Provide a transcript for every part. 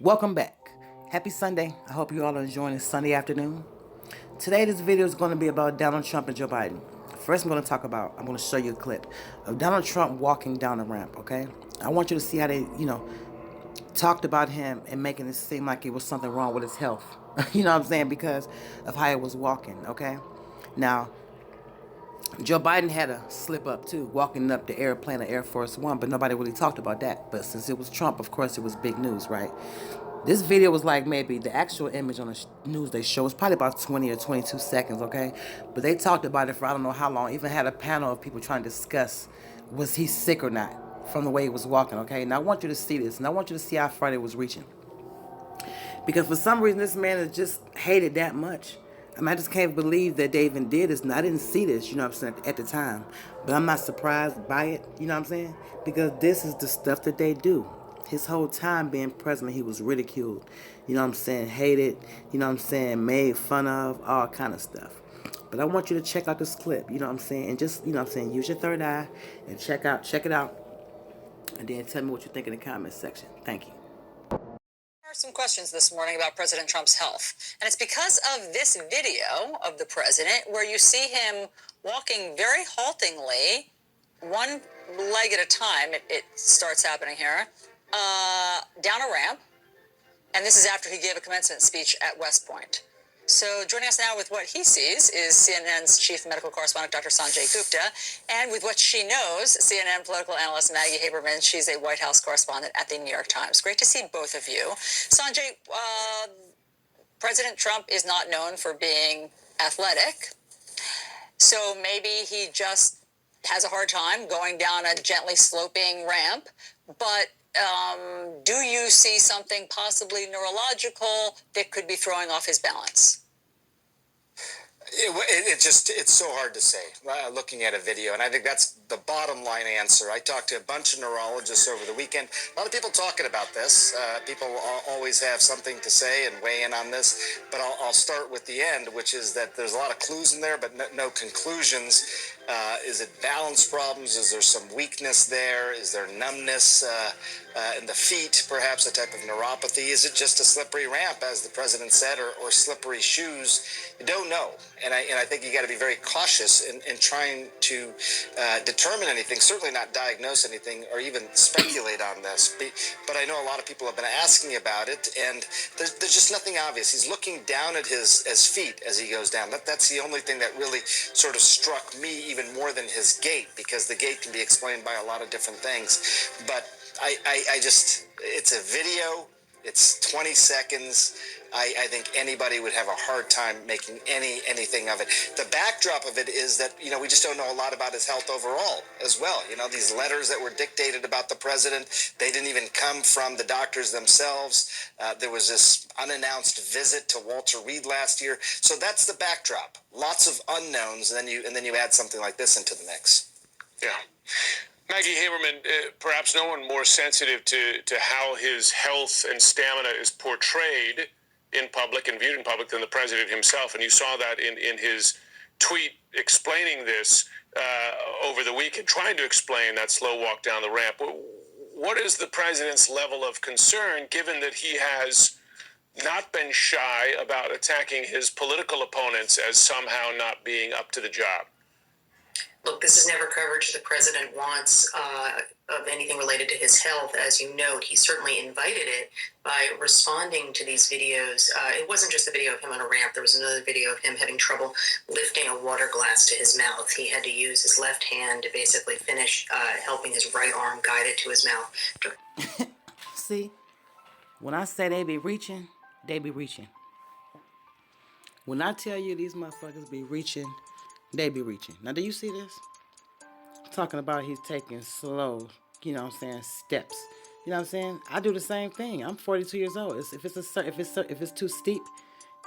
Welcome back. Happy Sunday. I hope you all are enjoying this Sunday afternoon. Today, this video is going to be about Donald Trump and Joe Biden. First, I'm going to show you a clip of Donald Trump walking down the ramp, okay? I want you to see how they, talked about him and making it seem like it was something wrong with his health. You know what I'm saying? Because of how he was walking, okay? Now, Joe Biden had a slip up too, walking up the airplane of Air Force One, but nobody really talked about that. But since it was Trump, of course, it was big news, right? This video was like maybe the actual image on the news they show was probably about 20 or 22 seconds, okay? But they talked about it for I don't know how long. Even had a panel of people trying to discuss was he sick or not from the way he was walking, okay? Now I want you to see this, and I want you to see how far they was reaching. Because for some reason this man is just hated that much. I mean, I just can't believe that they even did this. And I didn't see this, you know what I'm saying, at the time. But I'm not surprised by it, you know what I'm saying? Because this is the stuff that they do. His whole time being president, he was ridiculed, you know what I'm saying, hated, you know what I'm saying, made fun of, all kind of stuff. But I want you to check out this clip, you know what I'm saying, and just, you know what I'm saying, use your third eye and check it out, and then tell me what you think in the comments section. Thank you. Some questions this morning about President Trump's health. And it's because of this video of the president where you see him walking very haltingly, one leg at a time, it starts happening here, down a ramp. And this is after he gave a commencement speech at West Point. So joining us now with what he sees is CNN's chief medical correspondent, Dr. Sanjay Gupta, and with what she knows, CNN political analyst Maggie Haberman. She's a White House correspondent at the New York Times. Great to see both of you. Sanjay, President Trump is not known for being athletic, so maybe he just has a hard time going down a gently sloping ramp, but do you see something possibly neurological that could be throwing off his balance? It's so hard to say looking at a video, and I think that's the bottom line answer. I talked to a bunch of neurologists over the weekend. A lot of people talking about this. People always have something to say and weigh in on this, but I'll start with the end, which is that there's a lot of clues in there, but no conclusions. Is it balance problems? Is there some weakness there? Is there numbness in the feet, perhaps a type of neuropathy? Is it just a slippery ramp, as the president said, or slippery shoes? You don't know. And I think you got to be very cautious in trying to determine anything, certainly not diagnose anything or even speculate on this. But I know a lot of people have been asking about it, and there's just nothing obvious. He's looking down at his feet as he goes down. That's the only thing that really sort of struck me even more than his gait, because the gait can be explained by a lot of different things. But I just, it's a video. It's 20 seconds. I think anybody would have a hard time making anything of it. The backdrop of it is that, we just don't know a lot about his health overall as well. These letters that were dictated about the president, they didn't even come from the doctors themselves. There was this unannounced visit to Walter Reed last year. So that's the backdrop. Lots of unknowns, and then you add something like this into the mix. Yeah. Maggie Haberman, perhaps no one more sensitive to how his health and stamina is portrayed in public and viewed in public than the president himself. And you saw that in his tweet explaining this over the weekend, trying to explain that slow walk down the ramp. What is the president's level of concern, given that he has not been shy about attacking his political opponents as somehow not being up to the job? Look, this is never coverage the president wants of anything related to his health. As you note, he certainly invited it by responding to these videos. It wasn't just the video of him on a ramp. There was another video of him having trouble lifting a water glass to his mouth. He had to use his left hand to basically finish helping his right arm guide it to his mouth. See, when I say they be reaching, they be reaching. When I tell you these motherfuckers be reaching, they be reaching. Now, do you see this? I'm talking about he's taking slow, steps. You know what I'm saying? I do the same thing. I'm 42 years old. If it's too steep,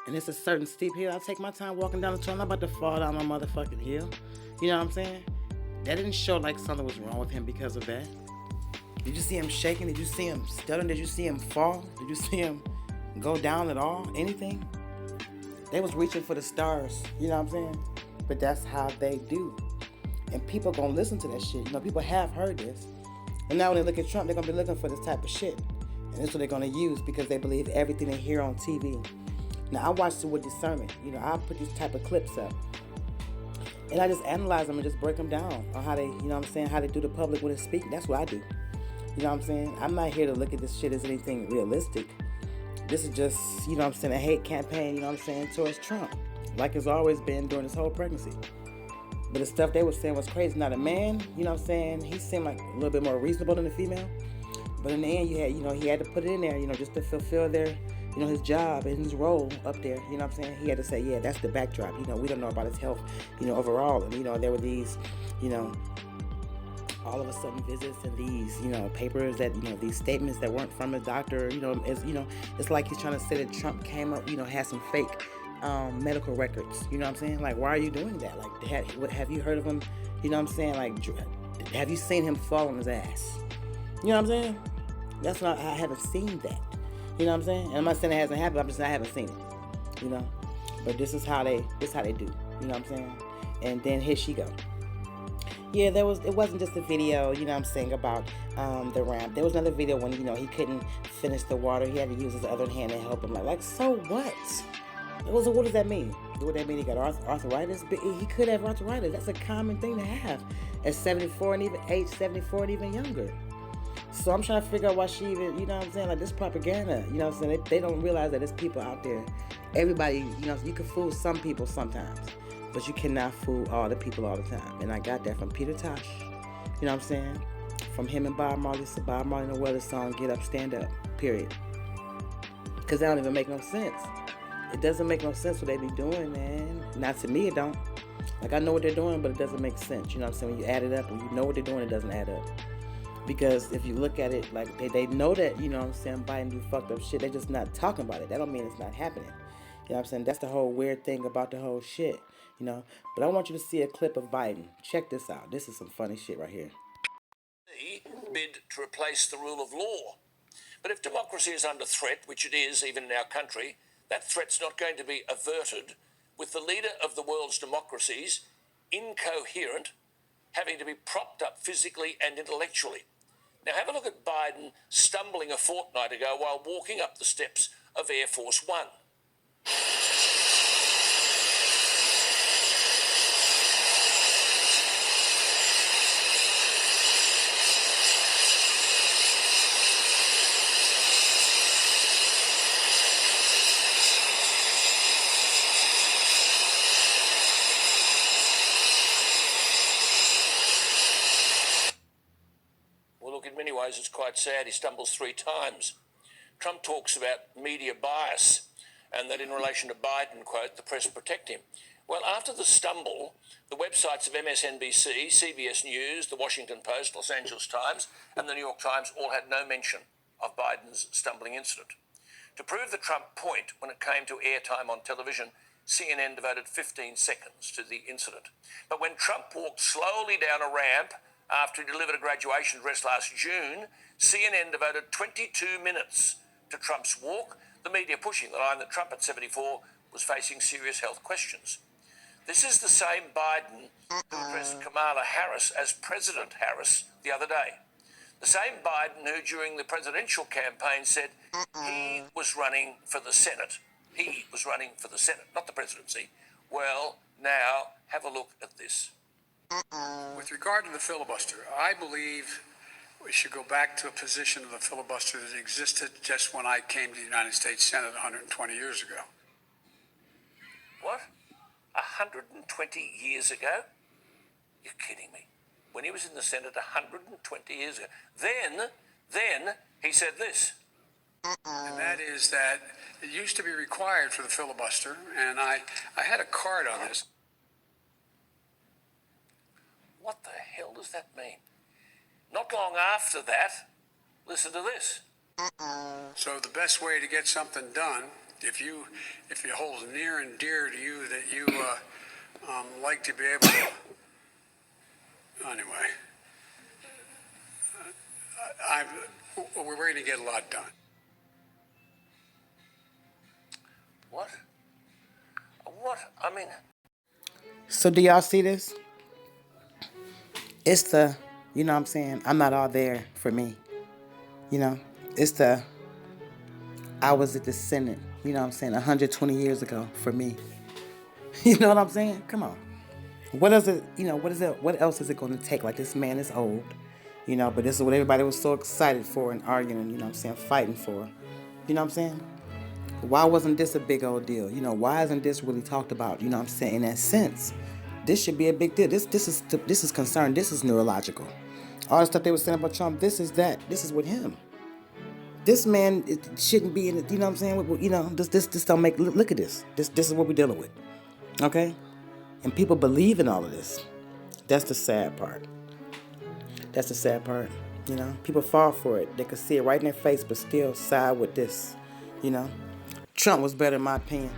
and it's a certain steep hill, I take my time walking down the trail. I'm not about to fall down my motherfucking hill. You know what I'm saying? That didn't show like something was wrong with him because of that. Did you see him shaking? Did you see him stuttering? Did you see him fall? Did you see him go down at all? Anything? They was reaching for the stars. You know what I'm saying? But that's how they do. And people gonna listen to that shit. People have heard this. And now when they look at Trump, they're gonna be looking for this type of shit. And that's what they're going to use because they believe everything they hear on TV. Now, I watched it with discernment. I put these type of clips up. And I just analyze them and just break them down on how they, how they do the public when they speak. That's what I do. You know what I'm saying? I'm not here to look at this shit as anything realistic. This is just, a hate campaign, towards Trump. Like it's always been during this whole pregnancy. But the stuff they were saying was crazy. Now the man, he seemed like a little bit more reasonable than the female. But in the end, he had to put it in there, just to fulfill their, his job and his role up there. He had to say, yeah, that's the backdrop. We don't know about his health, overall. And, there were these, all of a sudden visits and these, papers that, these statements that weren't from a doctor, it's like he's trying to say that Trump came up, had some fake medical records. You know what I'm saying? Like, why are you doing that? Like, have you heard of him? You know what I'm saying? Like, have you seen him fall on his ass? You know what I'm saying? That's not, I haven't seen that. You know what I'm saying? And I'm not saying it hasn't happened, I'm just saying I haven't seen it. But this is how they do. You know what I'm saying? And then here she go. Yeah, it wasn't just a video, about the ramp. There was another video when, he couldn't finish the water. He had to use his other hand to help him. Like, so what? What does that mean? Would that mean he got arthritis? But he could have arthritis. That's a common thing to have at 74 and even age 74 and even younger. So I'm trying to figure out why she even, like this propaganda, they don't realize that there's people out there. Everybody, you can fool some people sometimes, but you cannot fool all the people all the time. And I got that from Peter Tosh, from him and Bob Marley. So Bob Marley and the Weather song, Get Up, Stand Up, period. Because that don't even make no sense. It doesn't make no sense what they be doing, man. Not to me, it don't. Like, I know what they're doing, but it doesn't make sense. When you add it up and you know what they're doing, it doesn't add up. Because if you look at it, like, they know that, Biden do fucked up shit. They're just not talking about it. That don't mean it's not happening. That's the whole weird thing about the whole shit, But I want you to see a clip of Biden. Check this out. This is some funny shit right here. Bid to replace the rule of law. But if democracy is under threat, which it is even in our country, that threat's not going to be averted with the leader of the world's democracies, incoherent, having to be propped up physically and intellectually. Now have a look at Biden stumbling a fortnight ago while walking up the steps of Air Force One. In many ways, it's quite sad. He stumbles 3 times. Trump talks about media bias and that in relation to Biden, quote, the press protect him. Well, after the stumble, the websites of MSNBC, CBS News, The Washington Post, Los Angeles Times, and The New York Times all had no mention of Biden's stumbling incident. To prove the Trump point when it came to airtime on television, CNN devoted 15 seconds to the incident. But when Trump walked slowly down a ramp after he delivered a graduation address last June, CNN devoted 22 minutes to Trump's walk, the media pushing the line that Trump at 74 was facing serious health questions. This is the same Biden who addressed Kamala Harris as President Harris the other day. The same Biden who, during the presidential campaign, said he was running for the Senate. He was running for the Senate, not the presidency. Well, now have a look at this. With regard to the filibuster, I believe we should go back to a position of the filibuster that existed just when I came to the United States Senate 120 years ago. What? 120 years ago? You're kidding me. When he was in the Senate 120 years ago. Then he said this. And that is that it used to be required for the filibuster, and I had a card on this. What the hell does that mean? Not long after that, listen to this. So the best way to get something done, if you hold near and dear to you that you like to be able to, anyway, we're going to get a lot done. What? I mean... So do y'all see this? It's the, I'm not all there for me. It's the, I was at the Senate, you know what I'm saying, 120 years ago for me. You know what I'm saying? Come on. What is it, what else is it going to take? Like, this man is old, but this is what everybody was so excited for and arguing, you know what I'm saying, fighting for. You know what I'm saying? Why wasn't this a big old deal? Why isn't this really talked about, you know what I'm saying, in that sense? This should be a big deal. This is concerned. This is neurological. All the stuff they were saying about Trump, this is that. This is with him. This man, it shouldn't be in it, you know what I'm saying? This don't make, look at this. This is what we're dealing with. Okay? And people believe in all of this. That's the sad part. That's the sad part. People fall for it. They could see it right in their face, but still side with this. Trump was better in my opinion.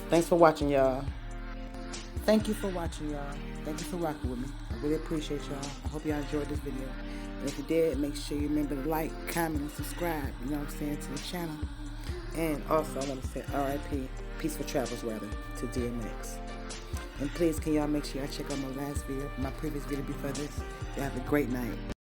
Thanks for watching, y'all. Thank you for watching, y'all. Thank you for rocking with me. I really appreciate y'all. I hope y'all enjoyed this video. And if you did, make sure you remember to like, comment, and subscribe, you know what I'm saying, to the channel. And also, I want to say RIP, peaceful travels rather, to DMX. And please, can y'all make sure y'all check out my last video, my previous video before this. Y'all have a great night.